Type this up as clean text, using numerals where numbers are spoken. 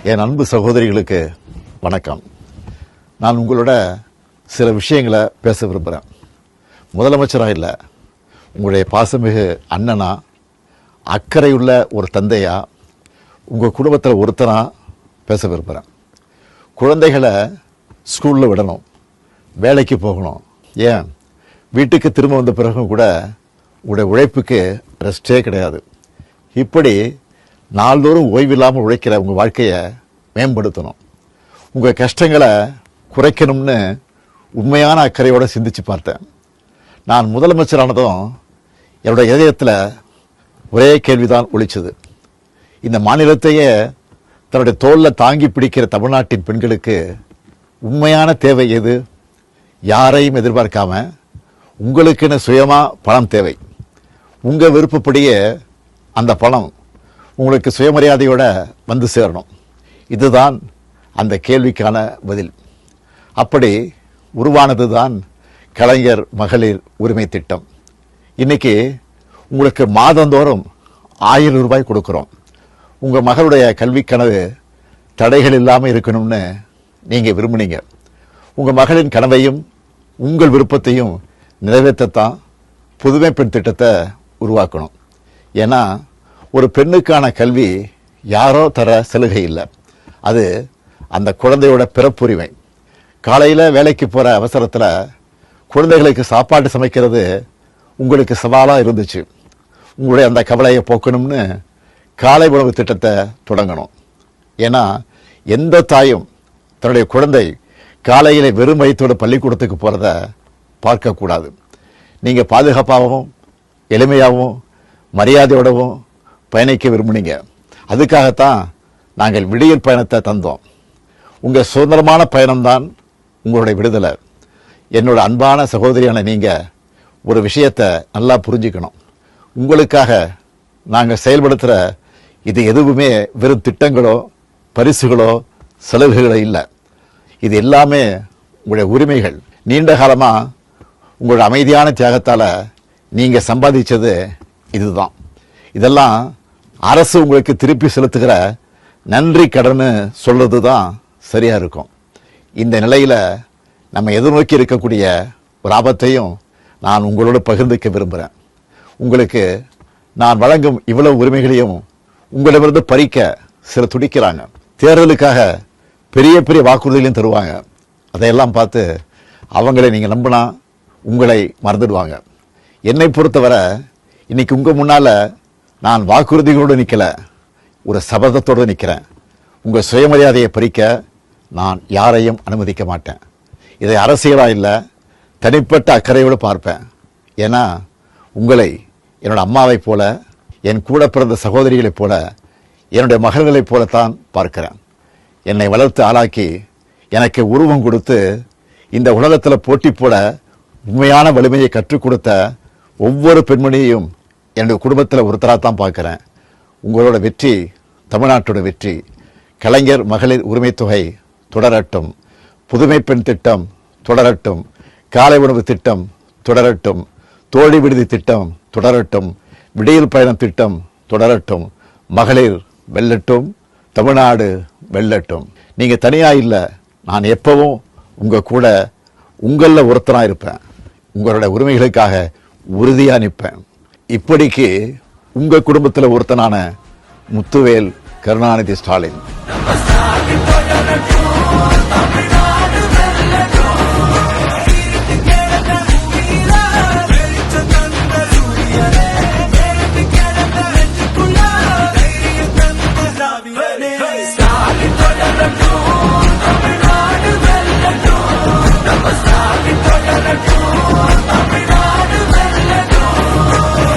என் அன்பு சகோதரிகளுக்கு வணக்கம். நான் உங்களோட சில விஷயங்களை பேச விரும்புகிறேன். முதலமைச்சராக இல்லை, உங்களுடைய பாசமிகு அண்ணனா, அக்கறையுள்ள ஒரு தந்தையா, உங்கள் குடும்பத்தில் ஒருத்தனா பேச விரும்புகிறேன். குழந்தைகளை ஸ்கூலில் விடணும், வேலைக்கு போகணும், ஏன் வீட்டுக்கு திரும்ப வந்த பிறகும் கூட உங்களுடைய உழைப்புக்கு ரெஸ்டே கிடையாது. இப்படி நாள்தோறும் ஓய்வில்லாமல் உழைக்கிற உங்கள் வாழ்க்கையை மேம்படுத்தணும். உங்கள் கஷ்டங்களை குறைக்கணும்னு உண்மையான அக்கறையோடு சிந்திச்சு பார்த்தேன். நான் முதலமைச்சரானதும் என்னுடைய இதயத்தில் ஒரே கேள்விதான் ஒலிச்சது. இந்த மாநிலத்தையே தன்னுடைய தோளில் தாங்கி பிடிக்கிற தமிழ்நாட்டின் பெண்களுக்கு உண்மையான தேவை எது? யாரையும் எதிர்பார்க்காம உங்களுக்குன்னு சுயமாக பணம் தேவை. உங்கள் விருப்பப்படியே அந்த பணம் உங்களுக்கு சுயமரியாதையோடு வந்து சேரணும். இதுதான் அந்த கேள்விக்கான பதில். அப்படி உருவானது தான் கலைஞர் மகளிர் உரிமை திட்டம். இன்னைக்கு உங்களுக்கு மாதந்தோறும் 1000 ரூபாய் கொடுக்குறோம். உங்கள் மகளுடைய கல்வி கனவு தடைகள் இல்லாமல் இருக்கணும்னு நீங்கள் விரும்புனீங்க. உங்கள் மகளின் கனவையும் உங்கள் விருப்பத்தையும் நிறைவேற்றத்தான் புதுமை பெண் திட்டத்தை உருவாக்கணும். ஏன்னா ஒரு பெண்ணுக்கான கல்வி யாரோ தர சலுகை இல்லை, அது அந்த குழந்தையோட பிறப்புரிமை. காலையில் வேலைக்கு போகிற அவசரத்தில் குழந்தைகளுக்கு சாப்பாடு சமைக்கிறது உங்களுக்கு சவாலாக இருந்துச்சு. உங்களுடைய அந்த கவலையை போக்கணும்னு காலை உணவு திட்டத்தை தொடங்கணும். ஏன்னா எந்த தாயும் தன்னுடைய குழந்தை காலையில் வெறும் வயிற்றோட பள்ளிக்கூடத்துக்கு போகிறத பார்க்கக்கூடாது. நீங்கள் பாதுகாப்பாகவும் எளிமையாகவும் மரியாதையோடவும் பயணிக்க விரும்புனீங்க. அதுக்காகத்தான் நாங்கள் விடியல் பயணத்தை தந்தோம். உங்கள் சுதந்திரமான பயணம்தான் உங்களுடைய விடுதலை. என்னோட அன்பான சகோதரியான நீங்கள் ஒரு விஷயத்தை நல்லா புரிஞ்சுக்கணும். உங்களுக்காக நாங்கள் செயல்படுத்துகிற இது எதுவுமே வெறும் திட்டங்களோ பரிசுகளோ சலுகைகளோ இல்லை. இது எல்லாமே உங்களுடைய உரிமைகள். நீண்ட காலமாக உங்களோட அமைதியான தியாகத்தால் நீங்கள் சம்பாதிச்சது இதுதான். இதெல்லாம் அரசு உங்களுக்கு திருப்பி செலுத்துகிற நன்றி கடன்னு சொல்றது தான் சரியாக இருக்கும். இந்த நிலையில் நம்ம எதிர்நோக்கி இருக்கக்கூடிய ஒரு ஆபத்தையும் நான் உங்களோடு பகிர்ந்துக்க விரும்புகிறேன். உங்களுக்கு நான் வழங்கும் இவ்வளவு உரிமைகளையும் உங்களிடமிருந்து பறிக்க சில துடிக்கிறாங்க. தேர்தலுக்காக பெரிய பெரிய வாக்குறுதிகளையும் தருவாங்க. அதையெல்லாம் பார்த்து அவங்களை நீங்கள் நம்பினா உங்களை மறந்துடுவாங்க. என்னை பொறுத்தவரை இன்னைக்கு உங்கள் முன்னால் நான் வாக்குறுதிகளோடு நிற்கல, ஒரு சபதத்தோடு நிற்கிறேன். உங்கள் சுயமரியாதையை பறிக்க நான் யாரையும் அனுமதிக்க மாட்டேன். இதை அரசியலாக இல்லை, தனிப்பட்ட அக்கறையோடு பார்ப்பேன். ஏன்னா உங்களை என்னோட அம்மாவைப் போல, என் கூட பிறந்த சகோதரிகளைப் போல, என்னுடைய மகள்களைப் போலத்தான் பார்க்கிறேன். என்னை வளர்த்து ஆளாக்கி எனக்கு உருவம் கொடுத்து இந்த உலகத்தில் போட்டி போட உண்மையான வலிமையை கற்றுக் கொடுத்த ஒவ்வொரு பெண்மணியையும் என்னுடைய குடும்பத்தில் ஒருத்தராக தான் பார்க்குறேன். உங்களோட வெற்றி தமிழ்நாட்டோட வெற்றி. கலைஞர் மகளிர் உரிமை தொகை தொடரட்டும், புதுமை பெண் திட்டம் தொடரட்டும், காலை உணவு திட்டம் தொடரட்டும், தோழி விடுதி திட்டம் தொடரட்டும், விடியல் பயணம் திட்டம் தொடரட்டும். மகளிர் வெல்லட்டும், தமிழ்நாடு வெல்லட்டும். நீங்கள் தனியாக இல்லை, நான் எப்பவும் உங்கள் கூட உங்களில் ஒருத்தராக இருப்பேன். உங்களோட உரிமைகளுக்காக உறுதியாக நிற்பேன். இப்படிக்கு உங்கள் குடும்பத்தில் ஒருத்தனான முத்துவேல் கருணாநிதி ஸ்டாலின்.